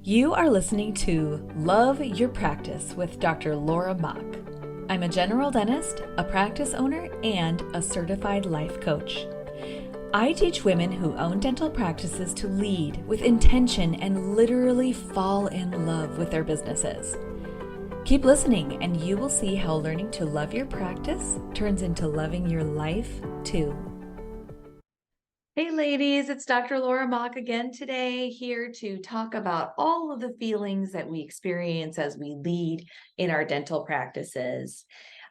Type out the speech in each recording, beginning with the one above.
You are listening to Love Your Practice with Dr. Laura Mock. I'm a general dentist, a practice owner, and a certified life coach. I teach women who own dental practices to lead with intention and literally fall in love with their businesses. Keep listening, and you will see how learning to love your practice turns into loving your life too. Hey ladies, it's Dr. Laura Mock again today, here to talk about all of the feelings that we experience as we lead in our dental practices.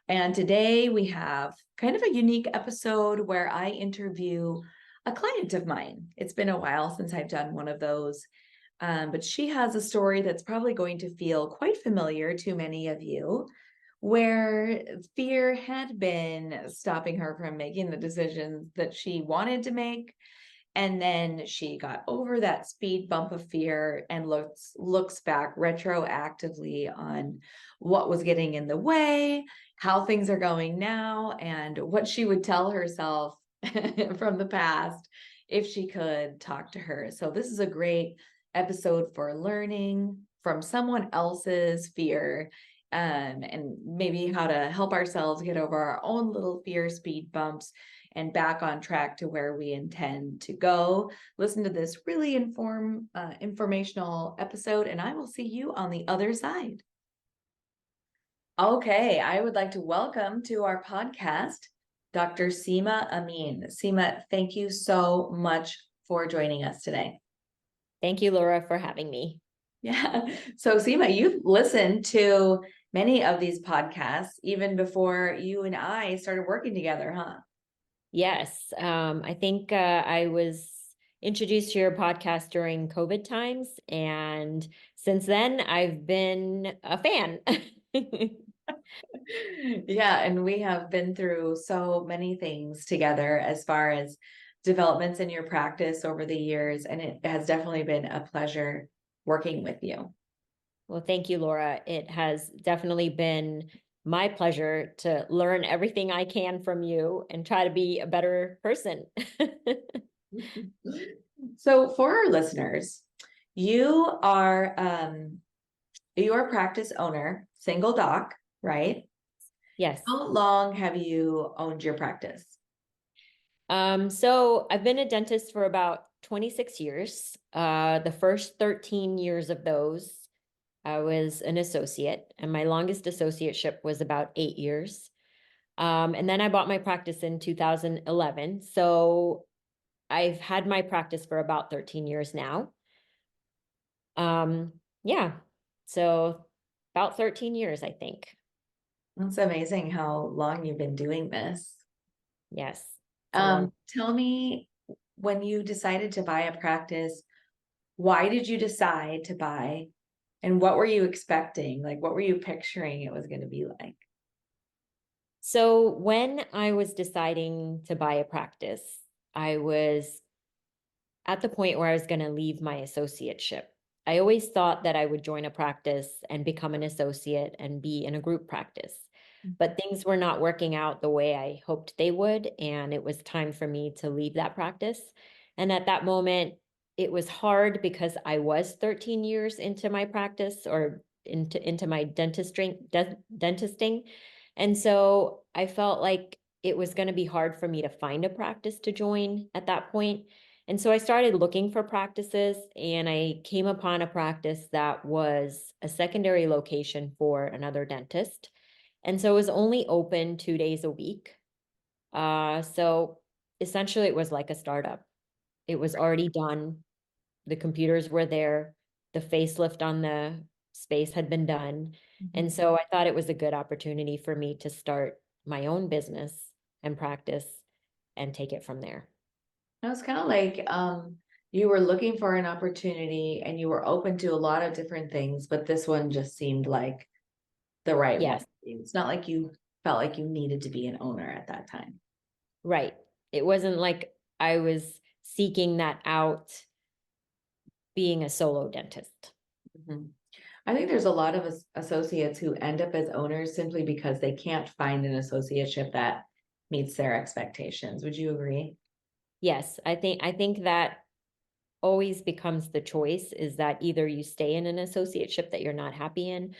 And today we have kind of a unique episode where I interview a client of mine. It's been a while since I've done one of those, but she has a story that's probably going to feel quite familiar to many of you, where fear had been stopping her from making the decisions that she wanted to make. And then she got over that speed bump of fear and looks back retroactively on what was getting in the way, how things are going now, and what she would tell herself from the past if she could talk to her. So this is a great episode for learning from someone else's fear, and maybe how to help ourselves get over our own little fear speed bumps and back on track to where we intend to go. Listen to this really informational episode, and I will see you on the other side. Okay, I would like to welcome to our podcast Dr. Seema Amin. Seema, thank you so much for joining us today. Thank you, Laura, for having me. Yeah. So Seema, you've listened to many of these podcasts even before you and I started working together, huh? Yes, I think I was introduced to your podcast during COVID times, and since then I've been a fan. Yeah, and we have been through so many things together as far as developments in your practice over the years, and it has definitely been a pleasure working with you. Well, thank you, Laura. It has definitely been my pleasure to learn everything I can from you and try to be a better person. So for our listeners, you are a practice owner, single doc, right? Yes. How long have you owned your practice? So I've been a dentist for about 26 years. The first 13 years of those, I was an associate, and my longest associateship was about 8 years. And then I bought my practice in 2011. So I've had my practice for about 13 years now. Yeah, so about 13 years, I think. That's amazing how long you've been doing this. Yes. It's a long. Tell me, when you decided to buy a practice, why did you decide to buy, and what were you expecting? Like, what were you picturing it was going to be like? So when I was deciding to buy a practice, I was at the point where I was going to leave my associateship. I always thought that I would join a practice and become an associate and be in a group practice. But things were not working out the way I hoped they would, and it was time for me to leave that practice. And at that moment, it was hard because I was 13 years into my practice, or into my dentisting. And so I felt like it was going to be hard for me to find a practice to join at that point. And so I started looking for practices, and I came upon a practice that was a secondary location for another dentist. And so it was only open 2 days a week. So essentially it was like a startup. It was already done. The computers were there. The facelift on the space had been done. And so I thought it was a good opportunity for me to start my own business and practice and take it from there. It was kind of like you were looking for an opportunity and you were open to a lot of different things, but this one just seemed like the right one. Yes, It's not like you felt like you needed to be an owner at that time. right. It wasn't like I was seeking that out being a solo dentist. Mhm. I think there's a lot of associates who end up as owners simply because they can't find an associateship that meets their expectations. Would you agree? Yes, I think that always becomes the choice, is that either you stay in an associateship that you're not happy in,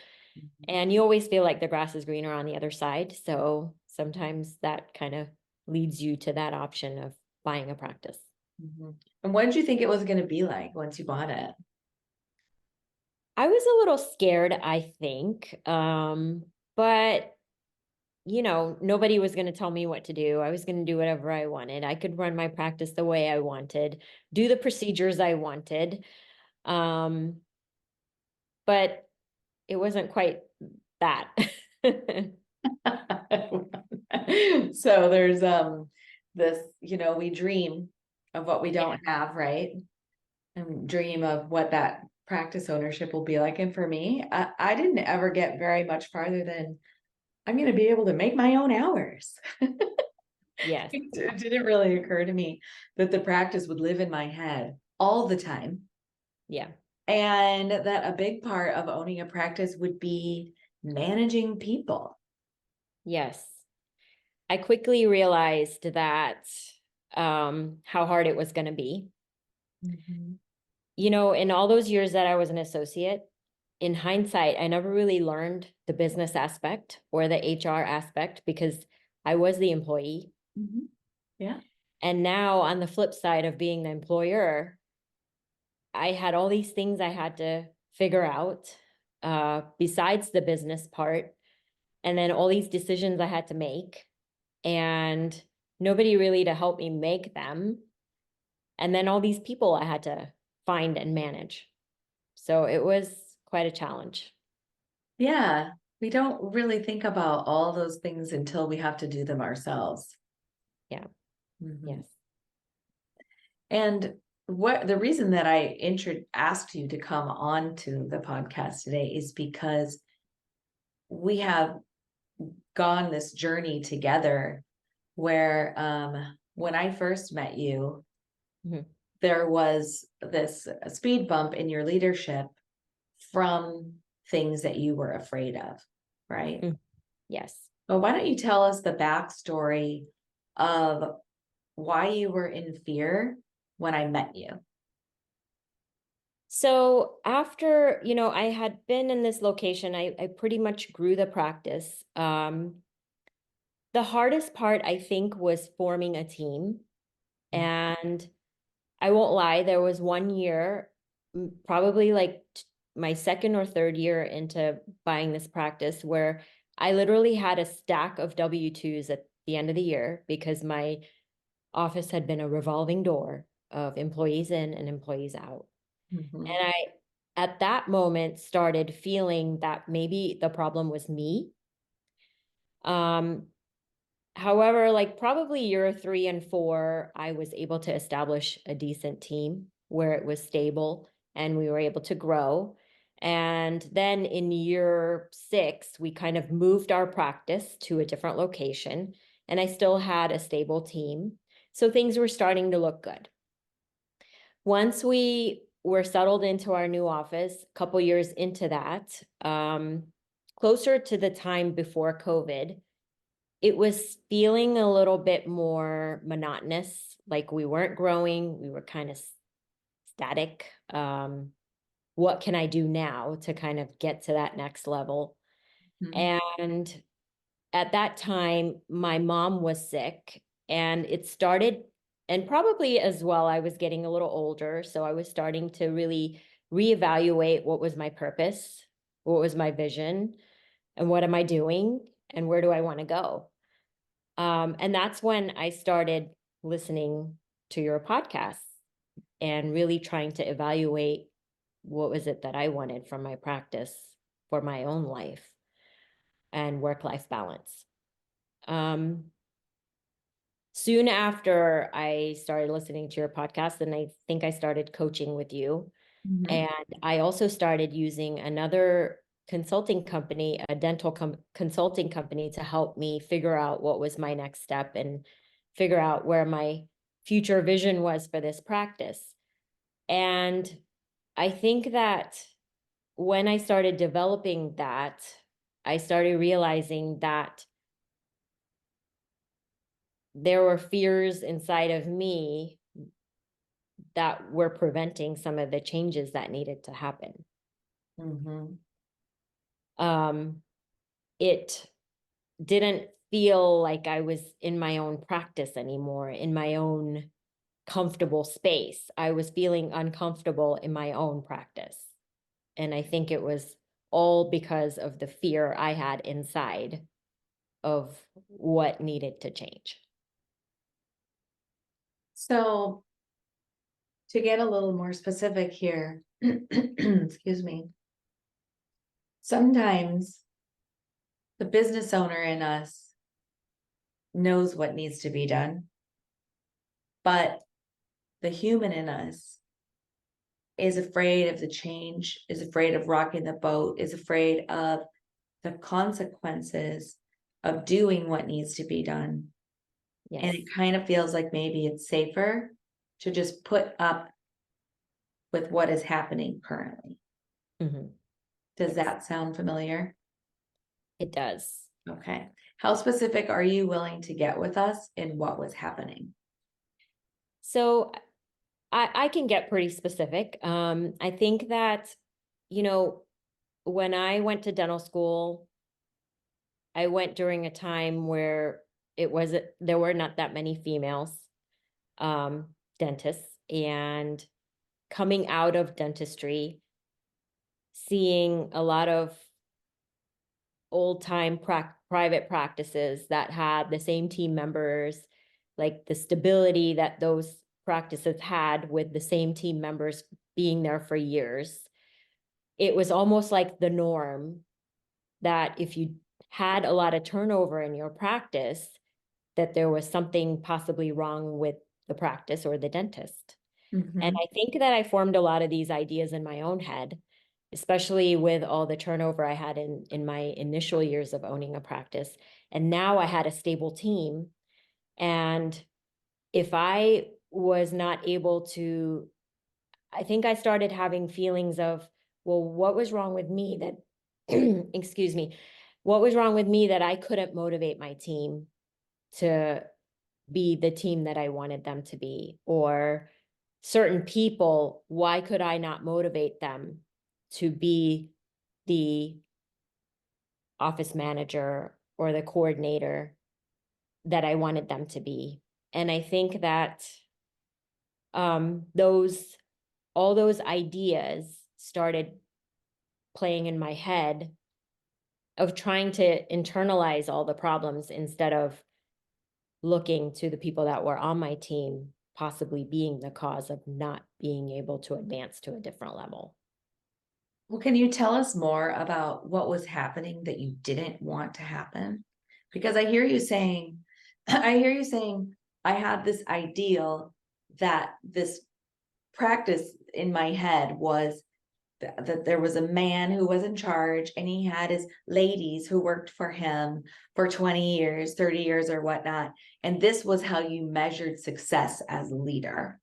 and you always feel like the grass is greener on the other side. So sometimes that kind of leads you to that option of buying a practice. Mm-hmm. And what did you think it was going to be like once you bought it? I was a little scared, I think. But nobody was going to tell me what to do. I was going to do whatever I wanted. I could run my practice the way I wanted, do the procedures I wanted. Um, but it wasn't quite that. So there's this, we dream of what we don't have, right? And dream of what that practice ownership will be like. And for me, I didn't ever get very much farther than I'm going to be able to make my own hours. Yes. It didn't really occur to me that the practice would live in my head all the time. Yeah. And that a big part of owning a practice would be managing people. Yes. I quickly realized that how hard it was going to be. Mm-hmm. In all those years that I was an associate, in hindsight, I never really learned the business aspect or the HR aspect because I was the employee. Mm-hmm. Yeah. And now on the flip side of being the employer, I had all these things I had to figure out besides the business part. And then all these decisions I had to make, and nobody really to help me make them. And then all these people I had to find and manage. So it was quite a challenge. Yeah. We don't really think about all those things until we have to do them ourselves. Yeah. Mm-hmm. Yes. And what the reason that I asked you to come on to the podcast today is because we have gone this journey together where when I first met you, Mhm. there was this speed bump in your leadership from things that you were afraid of, right? Mhm. Yes. Well, why don't you tell us the backstory of why you were in fear when I met you? So after, I had been in this location, I pretty much grew the practice. The hardest part, I think, was forming a team. And I won't lie, there was one year, probably like my second or third year into buying this practice, where I literally had a stack of W-2s at the end of the year because my office had been a revolving door of employees in and employees out. Mm-hmm. And I, at that moment, started feeling that maybe the problem was me. Um, However, like probably year 3 and 4, I was able to establish a decent team where it was stable and we were able to grow. And then in year 6, we kind of moved our practice to a different location, and I still had a stable team. So things were starting to look good. Once we were settled into our new office, a couple years into that, closer to the time before COVID, it was feeling a little bit more monotonous, like we weren't growing, we were kind of static. What can I do now to kind of get to that next level? Mm-hmm. And at that time, my mom was sick, and it started, and probably as well, I was getting a little older. So I was starting to really reevaluate what was my purpose, what was my vision, and what am I doing, and where do I want to go? And that's when I started listening to your podcast and really trying to evaluate what was it that I wanted from my practice for my own life and work-life balance. Um, Soon after I started listening to your podcast, and I think I started coaching with you. Mm-hmm. And I also started using another consulting company, a dental consulting company, to help me figure out what was my next step and figure out where my future vision was for this practice. And I think that when I started developing that, I started realizing that there were fears inside of me that were preventing some of the changes that needed to happen. It didn't feel like I was in my own practice anymore, in my own comfortable space. I was feeling uncomfortable in my own practice. And I think it was all because of the fear I had inside of what needed to change. So to get a little more specific here, excuse me, sometimes the business owner in us knows what needs to be done, but the human in us is afraid of the change, is afraid of rocking the boat, is afraid of the consequences of doing what needs to be done. Yes. And it kind of feels like maybe it's safer to just put up with what is happening currently. Mm-hmm. Does that sound familiar? It does. Okay. How specific are you willing to get with us in what was happening? So I can get pretty specific. I think that, when I went to dental school, I went during a time where there were not that many females dentists, and coming out of dentistry, seeing a lot of old time private practices that had the same team members, like the stability that those practices had with the same team members being there for years. It was almost like the norm that if you had a lot of turnover in your practice, that there was something possibly wrong with the practice or the dentist. Mm-hmm. And I think that I formed a lot of these ideas in my own head, especially with all the turnover I had in my initial years of owning a practice. And now I had a stable team. And if I was not able to, I think I started having feelings of, well, what was wrong with me that, excuse me, what was wrong with me that I couldn't motivate my team to be the team that I wanted them to be? Or certain people, why could I not motivate them to be the office manager or the coordinator that I wanted them to be? And I think that all those ideas started playing in my head of trying to internalize all the problems instead of looking to the people that were on my team possibly being the cause of not being able to advance to a different level. Well, can you tell us more about what was happening that you didn't want to happen? Because I hear you saying, I had this ideal that this practice in my head was that there was a man who was in charge and he had his ladies who worked for him for 20 years, 30 years or whatnot. And this was how you measured success as a leader,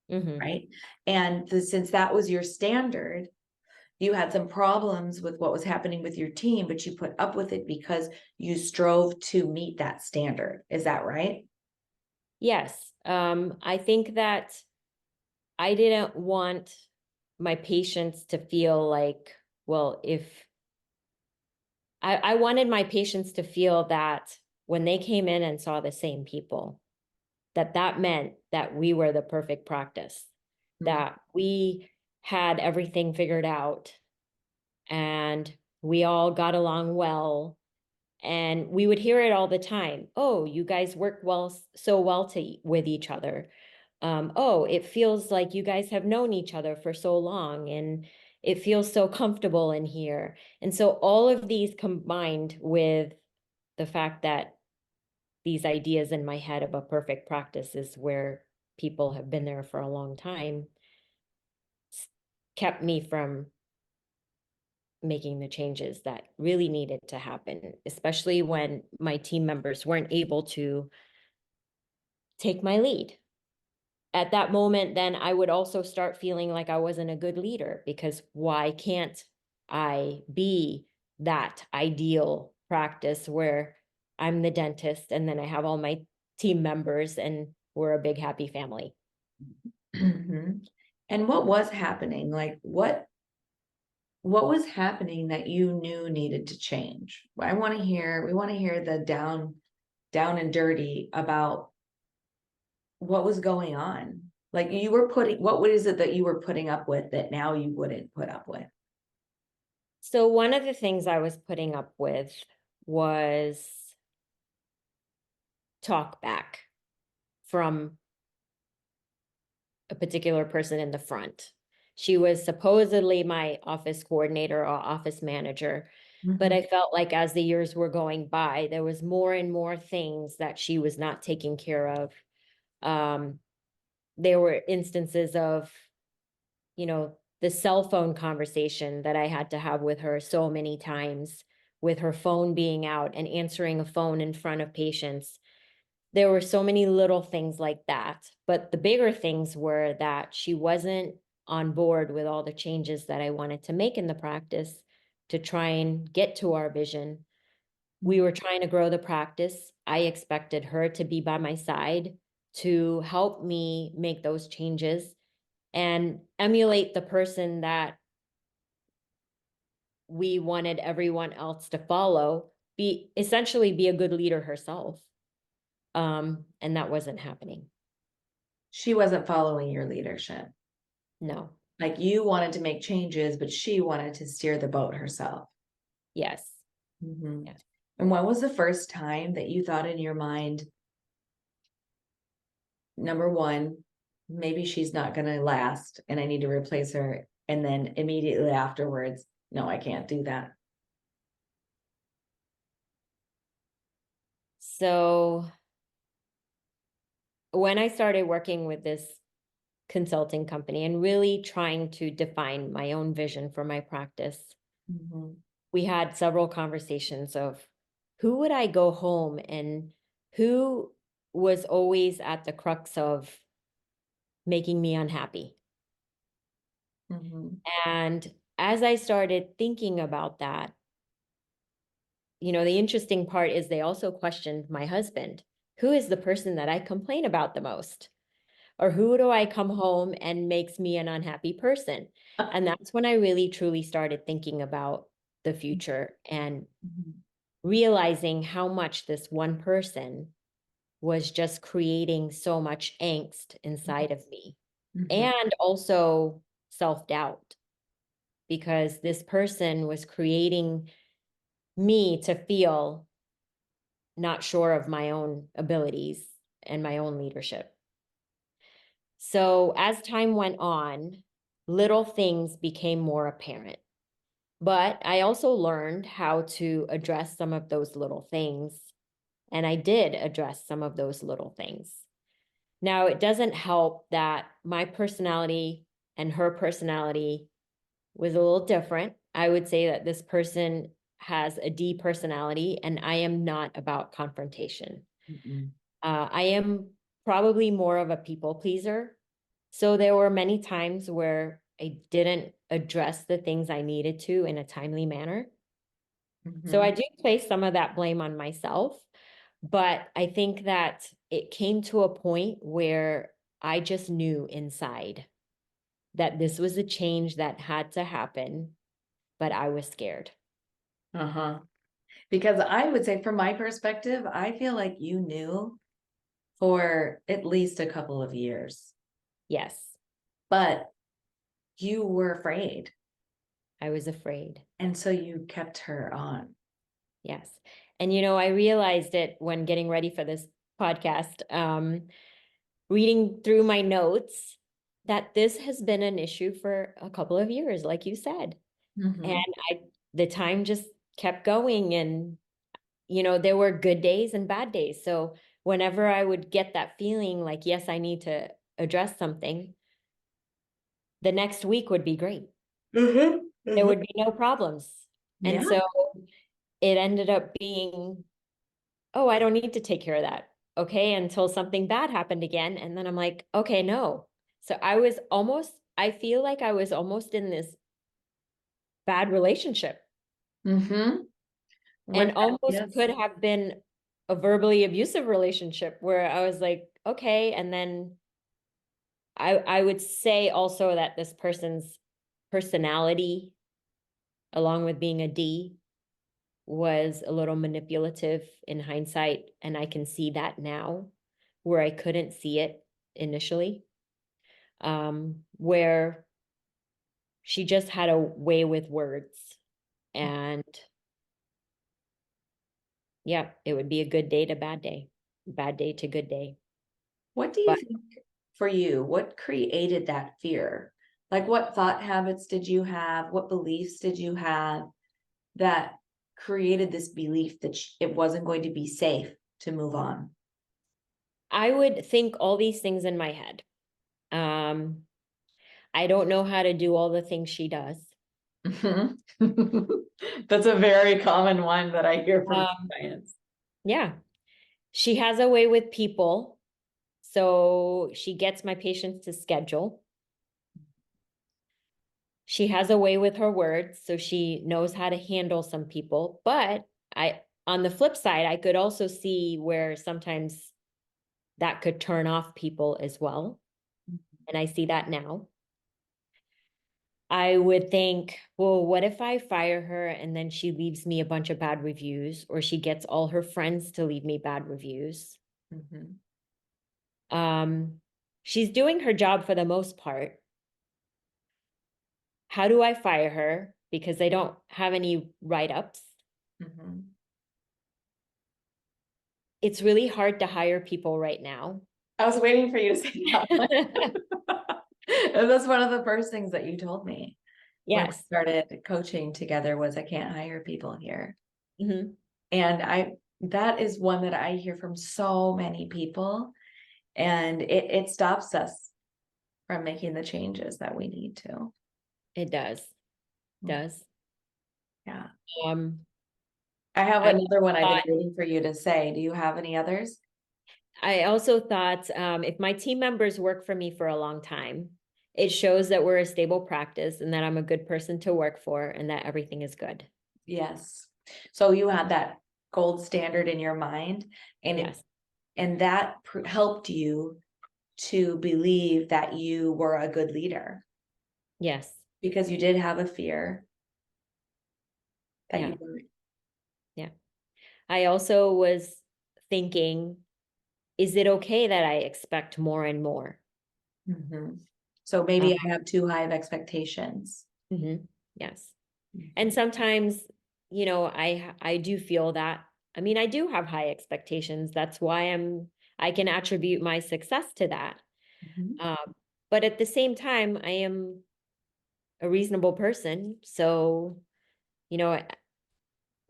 right? And since that was your standard, you had some problems with what was happening with your team, but you put up with it because you strove to meet that standard. Is that right? Yes. I think that I didn't want my patients to feel like, well, if I wanted my patients to feel that when they came in and saw the same people, that meant that we were the perfect practice, that we had everything figured out and we all got along well. And we would hear it all the time. Oh, you guys work so well with each other. Oh, it feels like you guys have known each other for so long and it feels so comfortable in here. And so all of these combined with the fact that these ideas in my head of a perfect practice is where people have been there for a long time kept me from making the changes that really needed to happen, especially when my team members weren't able to take my lead. At that moment, then I would also start feeling like I wasn't a good leader, because why can't I be that ideal practice where I'm the dentist and then I have all my team members and we're a big happy family? Mhm. And what was happening? Like what was happening that you knew needed to change? We want to hear the down and dirty about what was going on. Like you were putting, what is it that you were putting up with that now you wouldn't put up with? So one of the things I was putting up with was talk back from a particular person in the front. She was supposedly my office coordinator or office manager, but Mhm. I felt like as the years were going by, there was more and more things that she was not taking care of. There were instances of, the cell phone conversation that I had to have with her so many times, with her phone being out and answering a phone in front of patients. There were so many little things like that. But the bigger things were that she wasn't on board with all the changes that I wanted to make in the practice to try and get to our vision. We were trying to grow the practice. I expected her to be by my side to help me make those changes and emulate the person that we wanted everyone else to follow, essentially be a good leader herself. And that wasn't happening. She wasn't following your leadership. No. Like you wanted to make changes, but she wanted to steer the boat herself. Yes. Mhm. Yes. And when was the first time that you thought in your mind, number one, maybe she's not going to last and I need to replace her. And then immediately afterwards, no, I can't do that. So when I started working with this consulting company and really trying to define my own vision for my practice, Mhm. we had several conversations of who would I go home and who was always at the crux of making me unhappy. Mhm. And as I started thinking about that, the interesting part is they also questioned my husband. Who is the person that I complain about the most? Or who do I come home and makes me an unhappy person? And that's when I really truly started thinking about the future and Mhm. realizing how much this one person was just creating so much angst inside of me Mhm. and also self-doubt, because this person was creating me to feel not sure of my own abilities and my own leadership. So as time went on, little things became more apparent. But I also learned how to address some of those little things. And I did address some of those little things. Now, it doesn't help that my personality and her personality was a little different. I would say that this person has a D personality, and I am not about confrontation. Mhm. I am probably more of a people pleaser. So there were many times where I didn't address the things I needed to in a timely manner. So I Mhm. do place some of that blame on myself, but I think that it came to a point where I just knew inside that this was a change that had to happen, but I was scared. Uh-huh. Because I would say, from my perspective, I feel like you knew for at least a couple of years, Yes, but you were afraid. I was afraid. And so you kept her on. Yes. And I realized it when getting ready for this podcast, reading through my notes, that this has been an issue for a couple of years, like you said. And Mhm. the time just kept going, and there were good days and bad days. So whenever I would get that feeling like, yes, I need to address something, the next week would be great. Mhm. There Mhm. would be no problems. And Yeah. so it ended up being, oh, I don't need to take care of that. Okay. Until something bad happened again. And then I'm like, okay, no. So I feel like I was almost in this bad relationship Mhm. and With that, almost yes. could have been a verbally abusive relationship where I was like, okay. And then I would say also that this person's personality, along with being a D, was a little manipulative in hindsight, and I can see that now where I couldn't see it initially. Where she just had a way with words, and yeah, it would be a good day to bad day to good day. What do you But think for you? What created that fear? Like, what thought habits did you have? What beliefs did you have that created this belief that it wasn't going to be safe to move on? I would think all these things in my head. I don't know how to do all the things she does. Mhm. That's a very common one that I hear from Um, clients. yeah, she has a way with people. So she gets my patients to schedule. She has a way with her words, so she knows how to handle some people. But on the flip side, I could also see where sometimes that could turn off people as well. And I see that now. I would think, well, what if I fire her and then she leaves me a bunch of bad reviews, or she gets all her friends to leave me bad reviews? Mhm. She's doing her job for the most part. How do I fire her? Because they don't have any write-ups. Mhm. It's really hard to hire people right now. I was waiting for you to say that one. And that's one of the first things that you told me when we Yes. started coaching together was I can't hire people here. Mhm. And that is one that I hear from so many people, and it stops us from making the changes that we need to. It does. Does. Yeah. Um, I have I another one I've been thought waiting for you to say. Do you have any others? I also thought if my team members work for me for a long time, it shows that we're a stable practice and that I'm a good person to work for and that everything is good. Yes. So you had that gold standard in your mind, and Yes. that helped you to believe that you were a good leader Yes. because you did have a fear that Yeah. you weren't. Yeah. I also was thinking, is it okay that I expect more and more? Mhm. So Uh, maybe I have too high of expectations. Yes. And sometimes, I do feel that. I mean, I do have high expectations. That's why I can attribute my success to that. Mhm. But at the same time, I am a reasonable person. So, you know,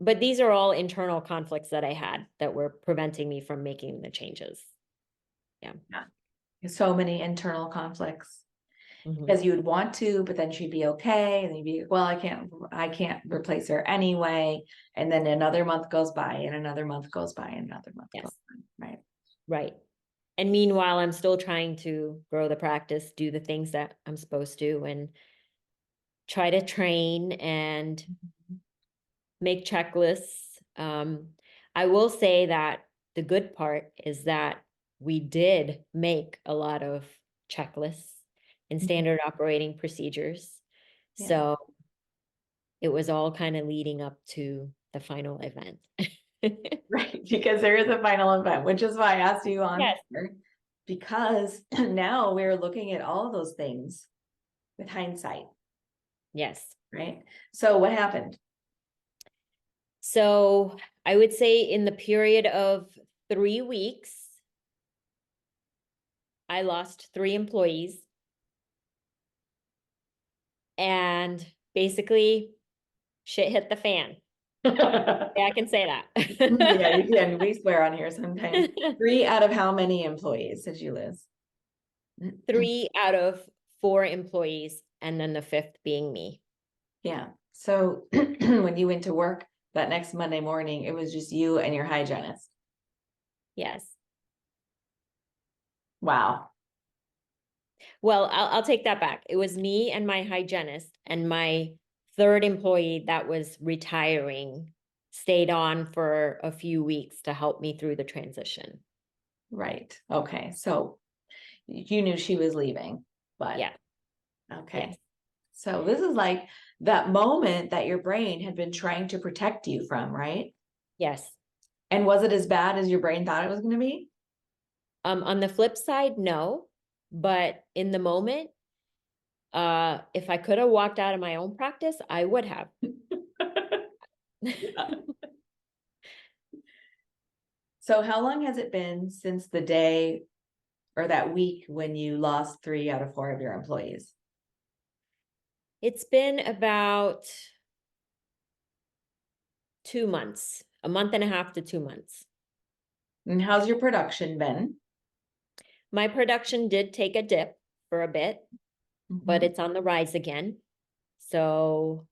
but these are all internal conflicts that I had that were preventing me from making the changes. Yeah. Yeah. So many internal conflicts Mhm. because you would want to, but then she'd be okay. And then you'd be, well, I can't replace her anyway. And then another month goes by and another month goes by and another month goes Yes. by. Right. Right. And meanwhile, I'm still trying to grow the practice, do the things that I'm supposed to, and try to train and make checklists. I will say that the good part is that we did make a lot of checklists and standard operating procedures. Yeah. So it was all kind of leading up to the final event. Right. Because there is a final event, which is why I asked you on Yes. here, because now we're looking at all of those things with hindsight, Yes. right? So what happened? So I would say in the period of 3 weeks, I lost 3 employees. And basically, shit hit the fan. Yeah, Yeah, I can say that. you can. We swear on here sometimes. 3 out of how many employees did you lose? 3 out of 4 employees, and then the fifth being me. Yeah. So when you went to work that next Monday morning, it was just you and your hygienist. Yes. Wow. Well, I'll take that back. It was me and my hygienist, and my third employee that was retiring stayed on for a few weeks to help me through the transition. Right. Okay. So you knew she was leaving, but Yeah. okay. Yes. So this is like that moment that your brain had been trying to protect you from, right? Yes. And was it as bad as your brain thought it was going to be? On the flip side, no, but in the moment, if I could have walked out of my own practice, I would have. So how long has it been since the day or that week when you lost 3 out of 4 of your employees? It's been about 2 months, a month and a half to 2 months. And how's your production been? My production did take a dip for a bit, but Mhm. it's on the rise again. So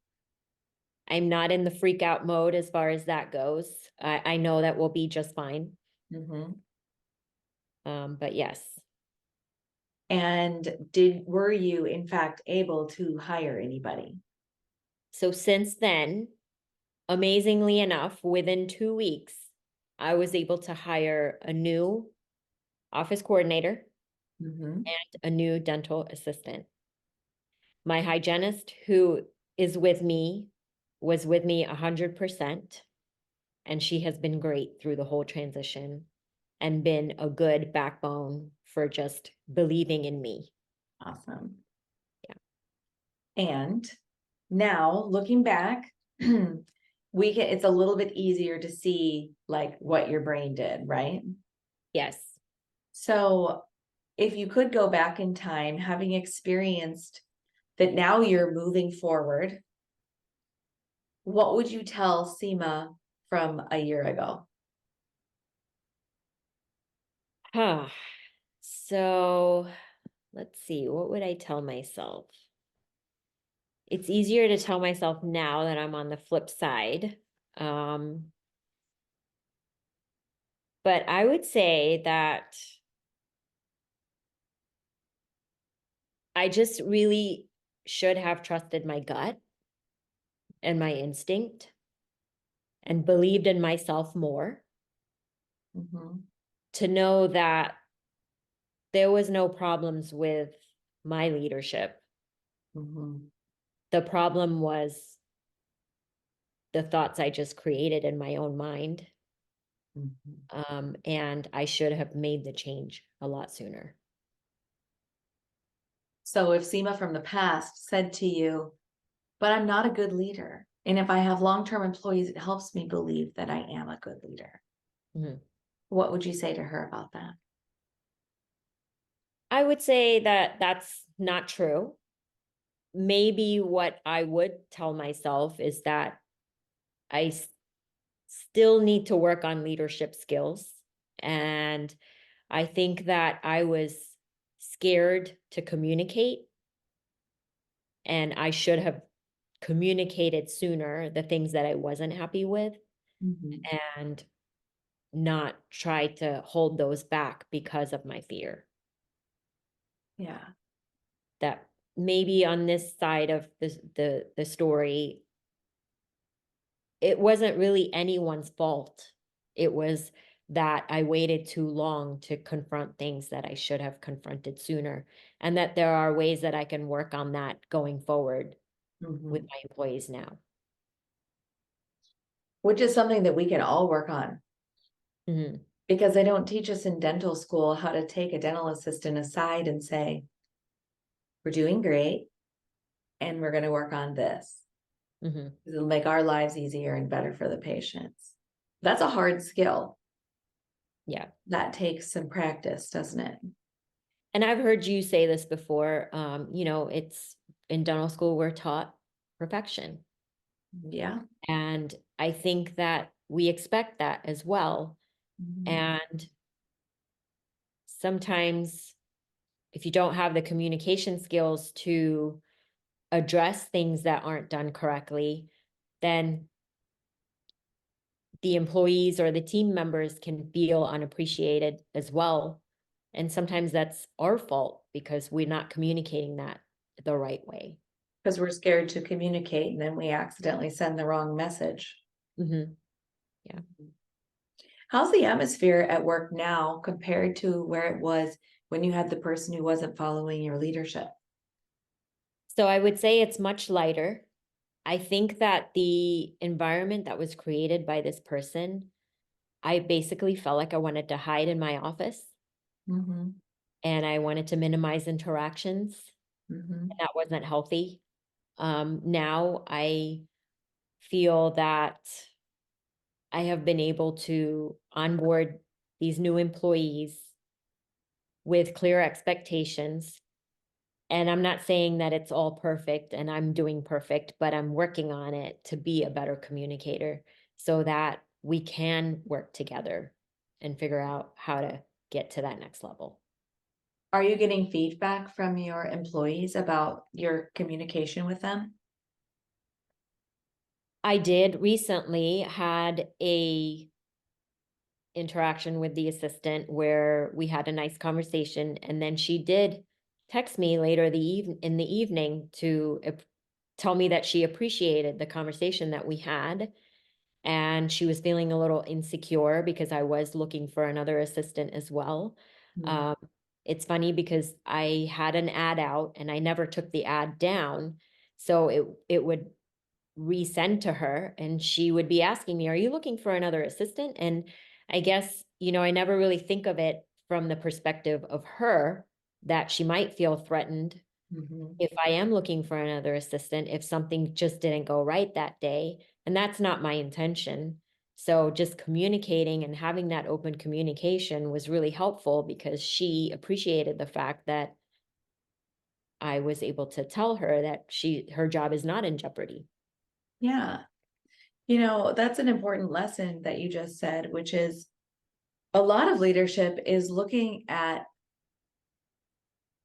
I'm not in the freak out mode as far as that goes. I know that we'll be just fine. Mhm. But yes, And were you in fact able to hire anybody? so since then, amazingly enough, within 2 weeks, I was able to hire a new office coordinator Mhm. and a new dental assistant. My hygienist, who is with me, was with me 100%, and she has been great through the whole transition and been a good backbone for just believing in me. Awesome. Yeah. And now looking back, it's a little bit easier to see like what your brain did, right? Yes. So if you could go back in time, having experienced that now you're moving forward, what would you tell Seema from a year ago? Huh. So let's see, what would I tell myself? It's easier to tell myself now that I'm on the flip side. Um, but I would say that I just really should have trusted my gut and my instinct and believed in myself more Mhm. to know that there was no problems with my leadership. Mhm. The problem was the thoughts I just created in my own mind. Mhm. And I should have made the change a lot sooner. So if Seema from the past said to you, but I'm not a good leader, and if I have long-term employees, it helps me believe that I am a good leader, Mhm. what would you say to her about that? I would say that that's not true. Maybe what I would tell myself is that I still need to work on leadership skills. And I think that I was scared to communicate, and I should have communicated sooner the things that I wasn't happy with Mhm. and not try to hold those back because of my fear. Yeah. That maybe on this side of the story, it wasn't really anyone's fault. It was that I waited too long to confront things that I should have confronted sooner, and that there are ways that I can work on that going forward with Mhm. my employees now. Which is something that we can all work on Mhm. because they don't teach us in dental school how to take a dental assistant aside and say, we're doing great and we're going to work on this. Mhm. It'll make our lives easier and better for the patients. That's a hard skill. Yeah. That takes some practice, doesn't it? And I've heard you say this before, it's in dental school, we're taught perfection. Yeah. And I think that we expect that as well. Mhm. And sometimes if you don't have the communication skills to address things that aren't done correctly, then the employees or the team members can feel unappreciated as well. And sometimes that's our fault because we're not communicating that the right way. Because we're scared to communicate and then we accidentally send the wrong message. Mhm. Yeah. How's the atmosphere at work now compared to where it was when you had the person who wasn't following your leadership? So I would say it's much lighter. I think that the environment that was created by this person, I basically felt like I wanted to hide in my office Mm-hmm. and I wanted to minimize interactions. Mm-hmm. That wasn't healthy. Now I feel that I have been able to onboard these new employees with clear expectations. And I'm not saying that it's all perfect and I'm doing perfect, but I'm working on it to be a better communicator so that we can work together and figure out how to get to that next level. Are you getting feedback from your employees about your communication with them? I did recently had a interaction with the assistant where we had a nice conversation, and then she did text me later in the evening to tell me that she appreciated the conversation that we had, and she was feeling a little insecure because I was looking for another assistant as well. Mm. Um, it's funny because I had an ad out and I never took the ad down, so it would resend to her and she would be asking me, are you looking for another assistant? And I guess, I never really think of it from the perspective of her, that she might feel threatened Mhm. if I am looking for another assistant, if something just didn't go right that day. And that's not my intention. So just communicating and having that open communication was really helpful because she appreciated the fact that I was able to tell her that her job is not in jeopardy. Yeah. That's an important lesson that you just said, which is a lot of leadership is looking at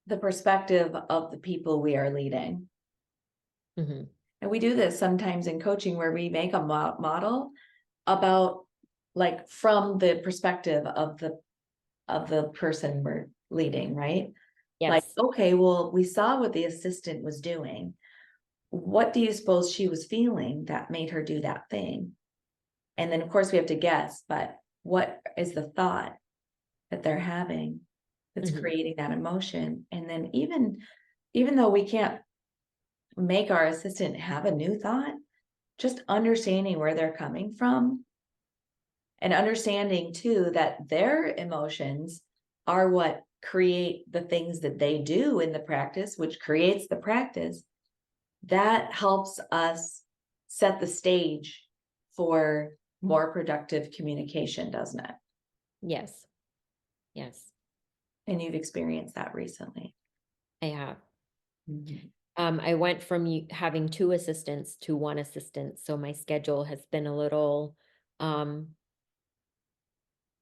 the perspective of the people we are leading. Mhm. And we do this sometimes in coaching where we make a model about like from the perspective of the person we're leading, right? Like, Yes. okay, well, we saw what the assistant was doing. What do you suppose she was feeling that made her do that thing? And then of course we have to guess, but what is the thought that they're having that's Mhm. creating that emotion? And then even though we can't make our assistant have a new thought, just understanding where they're coming from and understanding too that their emotions are what create the things that they do in the practice, which creates the practice. That helps us set the stage for more productive communication, doesn't it? Yes. Yes, And you've experienced that recently. I have. Mhm. I went from having two assistants to one assistant, so my schedule has been a little um,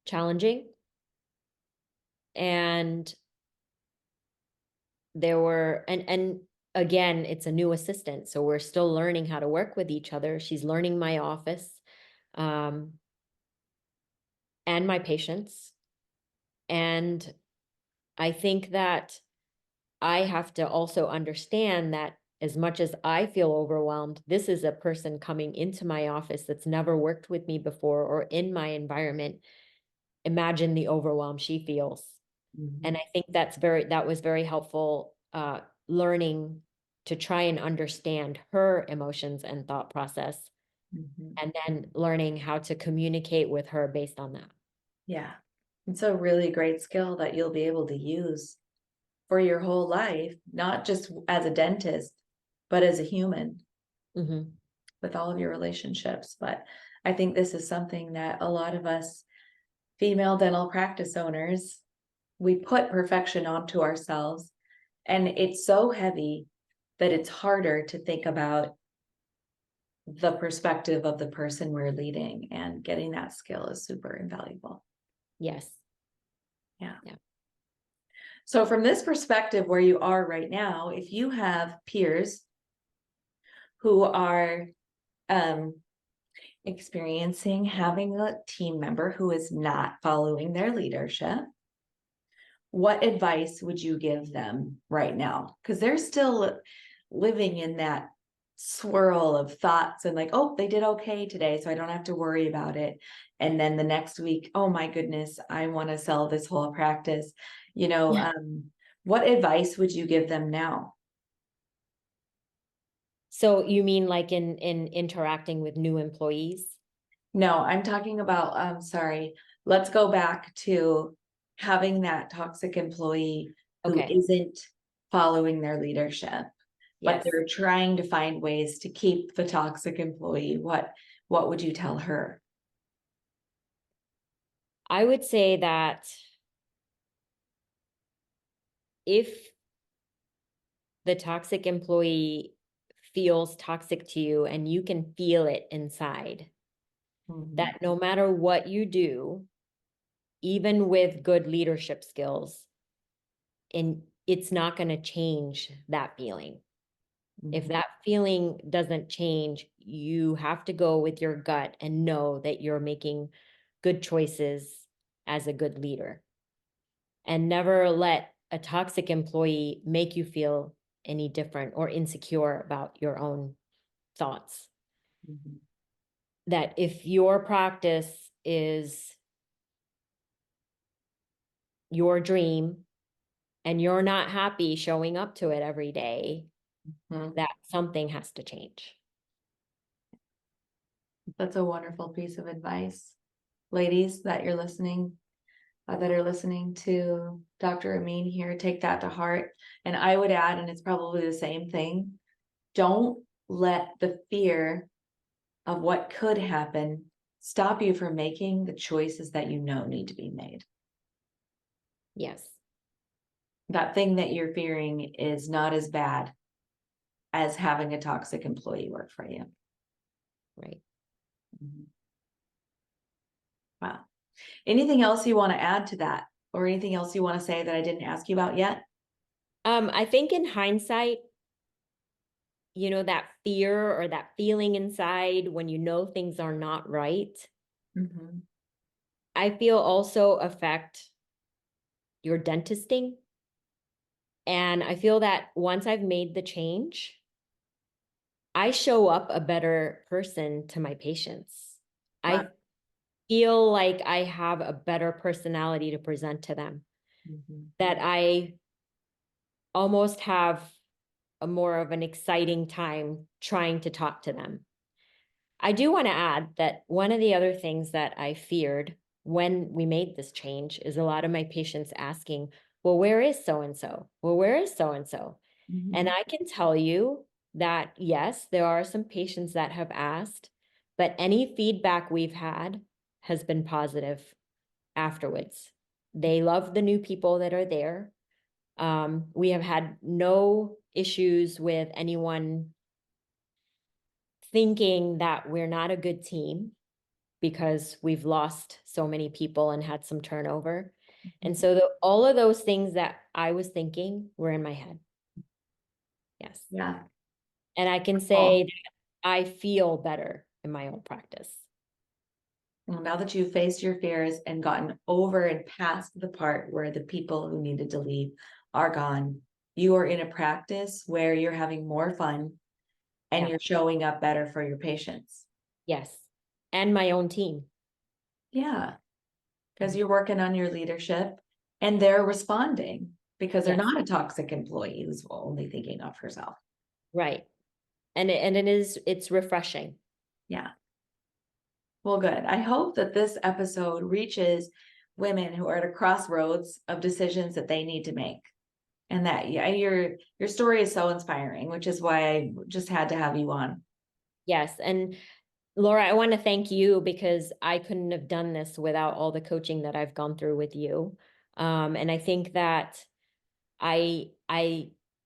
challenging. And and again, it's a new assistant, so we're still learning how to work with each other. She's learning my office, um, and my patients. And I think that I have to also understand that as much as I feel overwhelmed, this is a person coming into my office that's never worked with me before or in my environment. Imagine the overwhelm she feels. And Mhm. I think that was very helpful, learning to try and understand her emotions and thought process, Mhm. and then learning how to communicate with her based on that. Yeah. It's a really great skill that you'll be able to use for your whole life, not just as a dentist, but as a human Hmm. with all of your relationships. But I think this is something that a lot of us female dental practice owners, we put perfection onto ourselves, and it's so heavy that it's harder to think about the perspective of the person we're leading, and getting that skill is super invaluable. Yes. Yeah. Yeah. So from this perspective where you are right now, if you have peers who are um, experiencing having a team member who is not following their leadership, what advice would you give them right now? Because they're still living in that swirl of thoughts and like, oh, they did okay today, so I don't have to worry about it. And then the next week, oh my goodness, I want to sell this whole practice. What advice would you give them now? So you mean like in interacting with new employees? No, I'm talking about, sorry, let's go back to having that toxic employee who Okay. isn't following their leadership, but Yes. they're trying to find ways to keep the toxic employee. What would you tell her? I would say that if the toxic employee feels toxic to you and you can feel it inside, Mhm. that no matter what you do, even with good leadership skills, and it's not going to change that feeling. If Mhm. that feeling doesn't change, you have to go with your gut and know that you're making good choices as a good leader. And never let a toxic employee make you feel any different or insecure about your own thoughts. Mhm. That if your practice is your dream and you're not happy showing up to it every day, Mhm. that something has to change. That's a wonderful piece of advice. Ladies that you're listening, that are listening to Dr. Amin here, take that to heart. And I would add, and it's probably the same thing, don't let the fear of what could happen stop you from making the choices that you know need to be made. Yes. That thing that you're fearing is not as bad as having a toxic employee work for you. Right. Mhm. Wow. Anything else you want to add to that, or anything else you want to say that I didn't ask you about yet? I think in hindsight, that fear or that feeling inside when you know things are not right, Mhm. I feel also affect your dentisting. And I feel that once I've made the change, I show up a better person to my patients. Wow. I feel like I have a better personality to present to them, Mhm. that I almost have a more of an exciting time trying to talk to them. I do want to add that one of the other things that I feared when we made this change is a lot of my patients asking, well, where is so and so? Well, where is so and so? And Mhm. I can tell you that, yes, there are some patients that have asked, but any feedback we've had has been positive afterwards. They love the new people that are there. We have had no issues with anyone thinking that we're not a good team because we've lost so many people and had some turnover. And so all of those things that I was thinking were in my head. Yes. Yeah. And I can Oh, say that I feel better in my own practice. well, now that you've faced your fears and gotten over and past the part where the people who needed to leave are gone, you are in a practice where you're having more fun and Yeah. you're showing up better for your patients. Yes. And my own team. Yeah. Because you're working on your leadership and they're responding because they're Yes. not a toxic employee who's only thinking of herself. Right. And it's refreshing. Yeah. Well, good. I hope that this episode reaches women who are at a crossroads of decisions that they need to make. And that, yeah, your story is so inspiring, which is why I just had to have you on. Yes. And Laura, I want to thank you because I couldn't have done this without all the coaching that I've gone through with you. And I think that I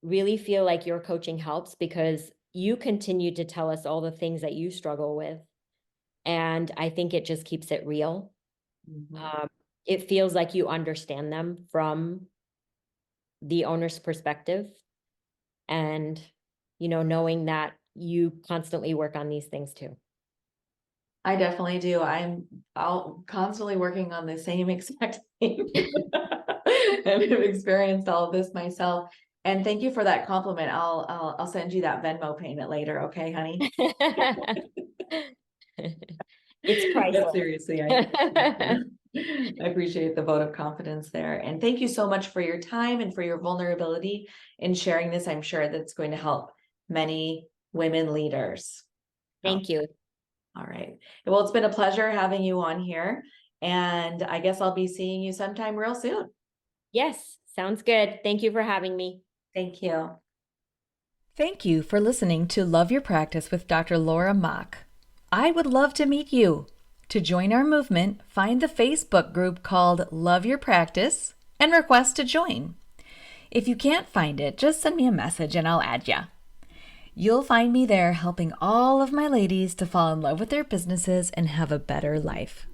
really feel like your coaching helps because you continue to tell us all the things that you struggle with. And I think it just keeps it real. Mhm. Um, it feels like you understand them from the owner's perspective and, knowing that you constantly work on these things too. I definitely do. I'll constantly working on the same exact thing. And I've experienced all of this myself. And thank you for that compliment. I'll send you that Venmo payment later. Okay, honey? It's No, priceless. seriously, I appreciate the vote of confidence there. And thank you so much for your time and for your vulnerability in sharing this. I'm sure that's going to help many women leaders. Thank you. All right. Well, it's been a pleasure having you on here. And I guess I'll be seeing you sometime real soon. Yes, sounds good. Thank you for having me. Thank you. Thank you for listening to Love Your Practice with Dr. Laura Mock. I would love to meet you. To join our movement, find the Facebook group called Love Your Practice and request to join. If you can't find it, just send me a message and I'll add ya. You'll find me there helping all of my ladies to fall in love with their businesses and have a better life.